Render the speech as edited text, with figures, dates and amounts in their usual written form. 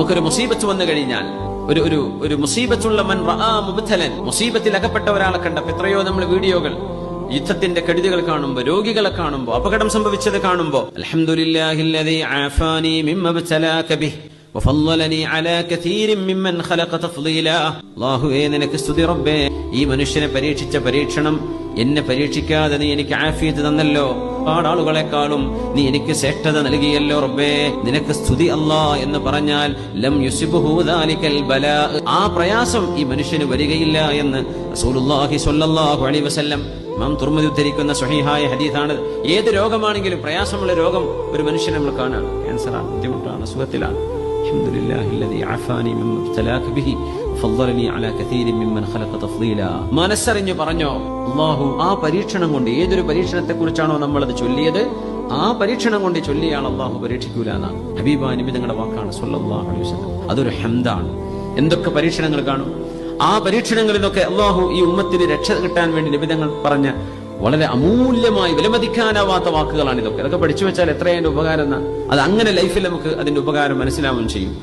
നമുക്കൊരു മുസീബത്ത് വന്നു കഴിഞ്ഞാൽ, ഒരു മുസീബത്തുള്ള മൻ റആ മുബ്തലൻ, മുസീബത്തിൽ അകപ്പെട്ട ഒരാളെ കണ്ടപ്പോൾ എത്രയോ നമ്മൾ വീഡിയോകൾ, യുദ്ധത്തിന്റെ കെടുതികൾ കാണുമ്പോൾ, രോഗികളെ കാണുമ്പോൾ, അപകടം സംഭവിച്ചത് കാണുമ്പോൾ, അൽഹംദുലില്ലാഹില്ലദീ ആഫാനി മിമ്മ ബതലാക ബിഹി വഫളലനി അലാ കസീരിൻ മിമ്മൻ ഖലഖ തഫ്ളീലാ. അല്ലാഹുവേ നിനക്ക് സ്തുതി റബ്ബേ, ഈ മനുഷ്യനെ പരീക്ഷിച്ച പരീക്ഷണം എന്നെ പരീക്ഷിക്കാതെ നീ എനിക്ക് ആഫിയത്ത് തന്നല്ലോ, ആളുകളെക്കാളും നീ എനിക്ക് ശ്രേഷ്ഠത നൽകിയല്ലോ റബ്ബേ, നിനക്ക് സ്തുതി അല്ലാ എന്ന് പറഞ്ഞാൽ ലം യുസിബുഹു ദാലികൽ ബലാ, ആ പ്രയാസം ഈ മനുഷ്യന് വരികയില്ല എന്ന് റസൂലുള്ളാഹി സ്വല്ലല്ലാഹു അലൈഹി വസല്ലം ഇമാം തുർമുദി ഉദ്ധരിക്കുന്ന സ്വഹീഹായ ഹദീസാണ്. ഏത് രോഗമാണെങ്കിലും, പ്രയാസമുള്ള രോഗം ഒരു മനുഷ്യനെ നമ്മൾ കാണാം, ക്യാൻസറാണ്, ബുദ്ധിമുട്ടാണ്, അസുഖത്തിലാണ്, അൽഹംദുലില്ലാഹില്ലദീ ആഫാനി മിമ്മ ബതലാക ബിഹി വഫളലനി അലാ കസീരിൻ മിമ്മൻ ഖലഖ തഫ്ളീലാ. മനസ്സറിഞ്ഞു പറഞ്ഞോ, അല്ലാഹു ആ പരീക്ഷണം കൊണ്ട്, ഏതൊരു പരീക്ഷണത്തെ കുറിച്ചാണോ നമ്മളത് ചൊല്ലിയത്, ആ പരീക്ഷണം കൊണ്ട് ചൊല്ലിയാൽ അല്ലാഹു പരീക്ഷിക്കൂല എന്നാണ് ഹബീബായ നബി തങ്ങളുടെ വാക്കാണ് സ്വല്ലല്ലാഹു അലൈഹി വസല്ലം. അതൊരു ഹംദാണ്. എന്തൊക്കെ പരീക്ഷണങ്ങൾ കാണും, ആ പരീക്ഷണങ്ങളിൽ നിന്നൊക്കെ അല്ലാഹു ഈ ഉമ്മത്തിന് രക്ഷ കിട്ടാൻ വേണ്ടി നബി തങ്ങൾ പറഞ്ഞ വളരെ അമൂല്യമായി വിലമതിക്കാനാവാത്ത വാക്കുകളാണ് ഇതൊക്കെ. പഠിച്ചു വെച്ചാൽ എത്രയും ഉപകാരം. അത് അങ്ങനെ ലൈഫിൽ നമുക്ക് അതിന്റെ ഉപകാരം മനസ്സിലാവുകയും ചെയ്യും.